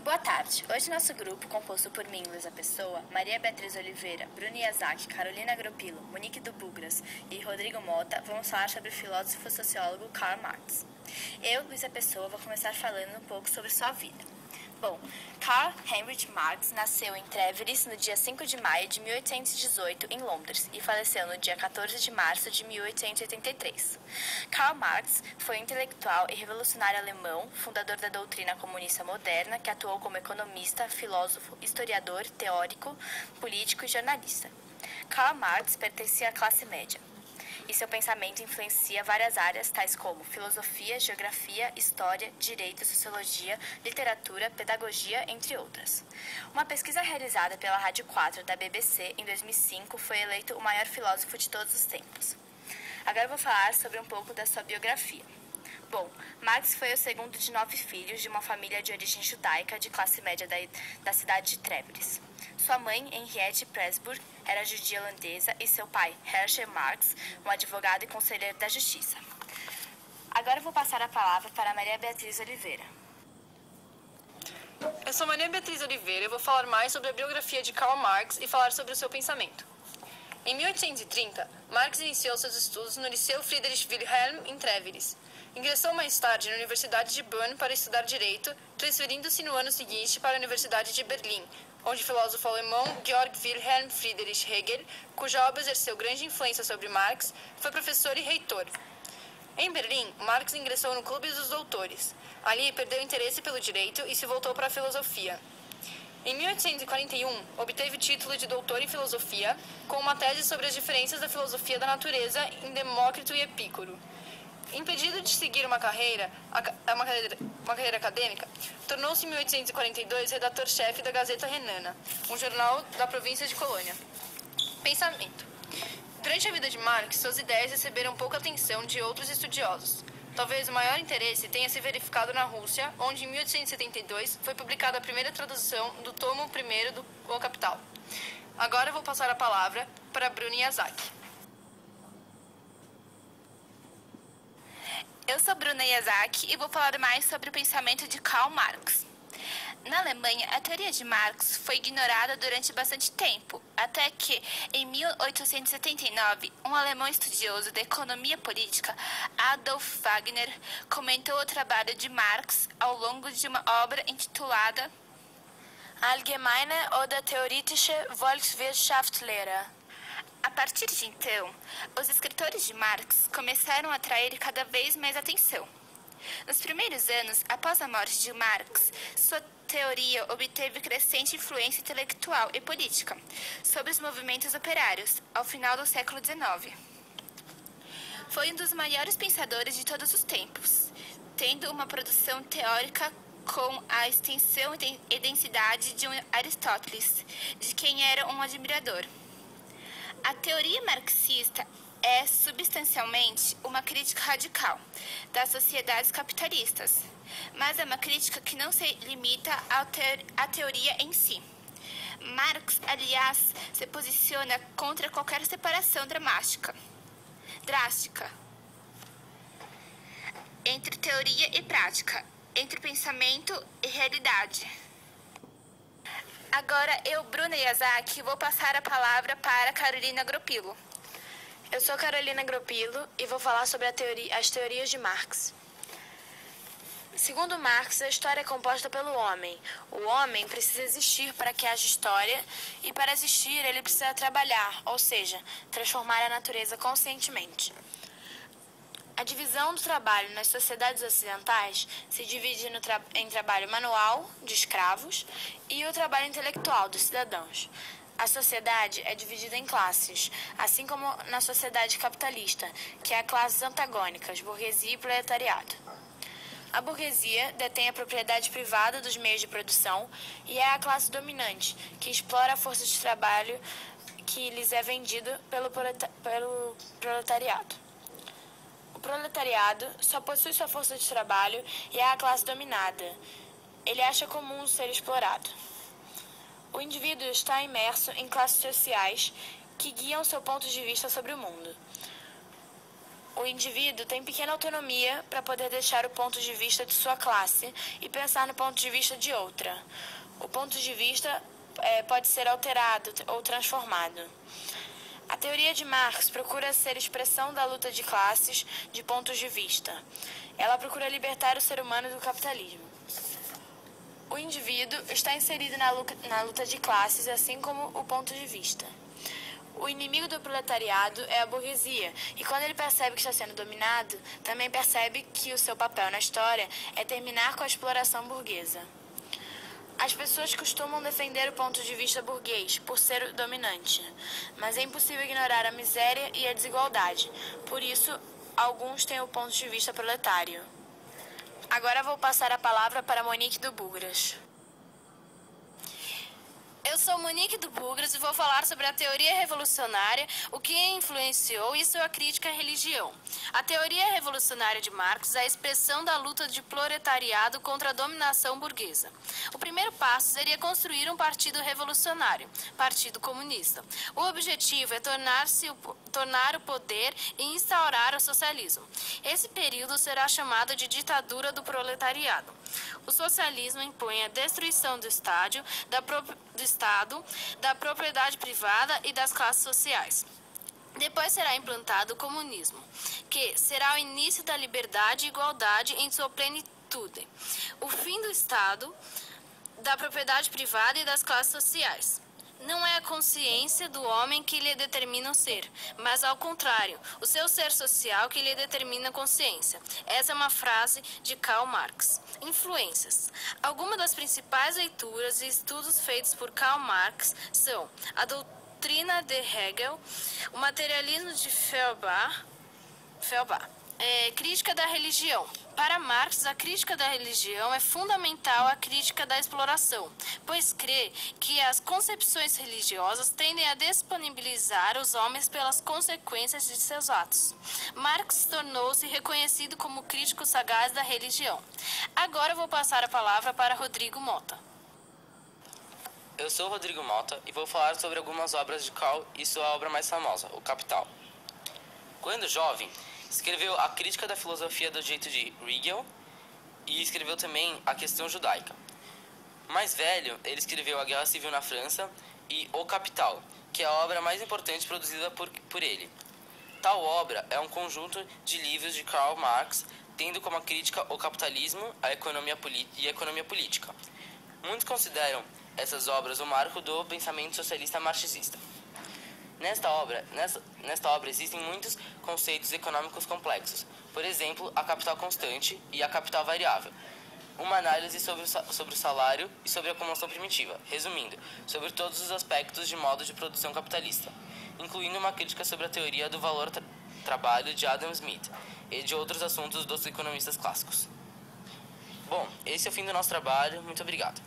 Boa tarde. Hoje nosso grupo, composto por mim, Luísa Pessoa, Maria Beatriz Oliveira, Bruno Yazaki, Carolina Gropilo, Monique do Bugras e Rodrigo Mota, vamos falar sobre o filósofo e sociólogo Karl Marx. Eu, Luísa Pessoa, vou começar falando um pouco sobre sua vida. Bom, Karl Heinrich Marx nasceu em Trèveris no dia 5 de maio de 1818, em Londres, e faleceu no dia 14 de março de 1883. Karl Marx foi um intelectual e revolucionário alemão, fundador da doutrina comunista moderna, que atuou como economista, filósofo, historiador, teórico, político e jornalista. Karl Marx pertencia à classe média, e seu pensamento influencia várias áreas, tais como filosofia, geografia, história, direito, sociologia, literatura, pedagogia, entre outras. Uma pesquisa realizada pela Rádio 4 da BBC em 2005 foi eleito o maior filósofo de todos os tempos. Agora eu vou falar sobre um pouco da sua biografia. Bom, Marx foi o segundo de 9 filhos de uma família de origem judaica de classe média da cidade de Trèveris. Sua mãe, Henriette Presburg, era judia holandesa e seu pai, Herschel Marx, um advogado e conselheiro da justiça. Agora eu vou passar a palavra para Maria Beatriz Oliveira. Eu sou Maria Beatriz Oliveira e vou falar mais sobre a biografia de Karl Marx e falar sobre o seu pensamento. Em 1830, Marx iniciou seus estudos no Liceu Friedrich Wilhelm, em Trèveris. Ingressou mais tarde na Universidade de Bonn para estudar Direito, transferindo-se no ano seguinte para a Universidade de Berlim, onde o filósofo alemão Georg Wilhelm Friedrich Hegel, cuja obra exerceu grande influência sobre Marx, foi professor e reitor. Em Berlim, Marx ingressou no Clube dos Doutores. Ali, perdeu interesse pelo direito e se voltou para a filosofia. Em 1841, obteve o título de doutor em filosofia, com uma tese sobre as diferenças da filosofia da natureza em Demócrito e Epicuro. Impedido de seguir uma carreira acadêmica, tornou-se em 1842 redator-chefe da Gazeta Renana, um jornal da província de Colônia. Pensamento. Durante a vida de Marx, suas ideias receberam pouca atenção de outros estudiosos. Talvez o maior interesse tenha se verificado na Rússia, onde em 1872 foi publicada a primeira tradução do tomo I do O Capital. Agora vou passar a palavra para Bruno Yazaki. Eu sou Bruna Yazaki e vou falar mais sobre o pensamento de Karl Marx. Na Alemanha, a teoria de Marx foi ignorada durante bastante tempo, até que, em 1879, um alemão estudioso da economia política, Adolf Wagner, comentou o trabalho de Marx ao longo de uma obra intitulada Allgemeine oder theoretische Volkswirtschaftslehre. A partir de então, os escritores de Marx começaram a atrair cada vez mais atenção. Nos primeiros anos, após a morte de Marx, sua teoria obteve crescente influência intelectual e política sobre os movimentos operários ao final do século XIX. Foi um dos maiores pensadores de todos os tempos, tendo uma produção teórica com a extensão e densidade de um Aristóteles, de quem era um admirador. A teoria marxista é substancialmente uma crítica radical das sociedades capitalistas, mas é uma crítica que não se limita à teoria em si. Marx, aliás, se posiciona contra qualquer separação drástica entre teoria e prática, entre pensamento e realidade. Agora eu, Bruna Yazaki, vou passar a palavra para Carolina Gropilo. Eu sou Carolina Gropilo e vou falar sobre as teorias de Marx. Segundo Marx, a história é composta pelo homem. O homem precisa existir para que haja história e, para existir, ele precisa trabalhar, ou seja, transformar a natureza conscientemente. A divisão do trabalho nas sociedades ocidentais se divide em trabalho manual, de escravos, e o trabalho intelectual, dos cidadãos. A sociedade é dividida em classes, assim como na sociedade capitalista, que há classes antagônicas, burguesia e proletariado. A burguesia detém a propriedade privada dos meios de produção e é a classe dominante, que explora a força de trabalho que lhes é vendido pelo proletariado. O proletariado só possui sua força de trabalho e é a classe dominada. Ele acha comum ser explorado. O indivíduo está imerso em classes sociais que guiam seu ponto de vista sobre o mundo. O indivíduo tem pequena autonomia para poder deixar o ponto de vista de sua classe e pensar no ponto de vista de outra. O ponto de vista pode ser alterado ou transformado. A teoria de Marx procura ser expressão da luta de classes de pontos de vista. Ela procura libertar o ser humano do capitalismo. O indivíduo está inserido na luta de classes, assim como o ponto de vista. O inimigo do proletariado é a burguesia, e quando ele percebe que está sendo dominado, também percebe que o seu papel na história é terminar com a exploração burguesa. As pessoas costumam defender o ponto de vista burguês por ser o dominante, mas é impossível ignorar a miséria e a desigualdade. Por isso, alguns têm o ponto de vista proletário. Agora vou passar a palavra para Monique do Bugras. Eu sou Monique do Bugras e vou falar sobre a teoria revolucionária, o que influenciou e sua crítica à religião. A teoria revolucionária de Marx é a expressão da luta de proletariado contra a dominação burguesa. O primeiro passo seria construir um partido revolucionário, Partido Comunista. O objetivo é tornar o poder e instaurar o socialismo. Esse período será chamado de ditadura do proletariado. O socialismo impõe a destruição do Estado, da propriedade privada e das classes sociais. Depois será implantado o comunismo, que será o início da liberdade e igualdade em sua plenitude. O fim do Estado, da propriedade privada e das classes sociais. Não é a consciência do homem que lhe determina o ser, mas ao contrário, o seu ser social que lhe determina a consciência. Essa é uma frase de Karl Marx. Influências. Algumas das principais leituras e estudos feitos por Karl Marx são a doutrina de Hegel, o materialismo de Feuerbach, crítica da religião. Para Marx, a crítica da religião é fundamental à crítica da exploração, pois crê que as concepções religiosas tendem a disponibilizar os homens pelas consequências de seus atos. Marx tornou-se reconhecido como crítico sagaz da religião. Agora vou passar a palavra para Rodrigo Mota. Eu sou Rodrigo Mota e vou falar sobre algumas obras de Karl e sua obra mais famosa, O Capital. Quando jovem, escreveu A Crítica da Filosofia do Jeito de Hegel e escreveu também A Questão Judaica. Mais velho, ele escreveu A Guerra Civil na França e O Capital, que é a obra mais importante produzida por ele. Tal obra é um conjunto de livros de Karl Marx, tendo como crítica o capitalismo e a economia política. Muitos consideram essas obras o marco do pensamento socialista marxista. Nesta obra existem muitos conceitos econômicos complexos, por exemplo, a capital constante e a capital variável. Uma análise sobre o salário e sobre a acumulação primitiva, resumindo, sobre todos os aspectos de modo de produção capitalista, incluindo uma crítica sobre a teoria do valor-trabalho de Adam Smith e de outros assuntos dos economistas clássicos. Bom, esse é o fim do nosso trabalho. Muito obrigado.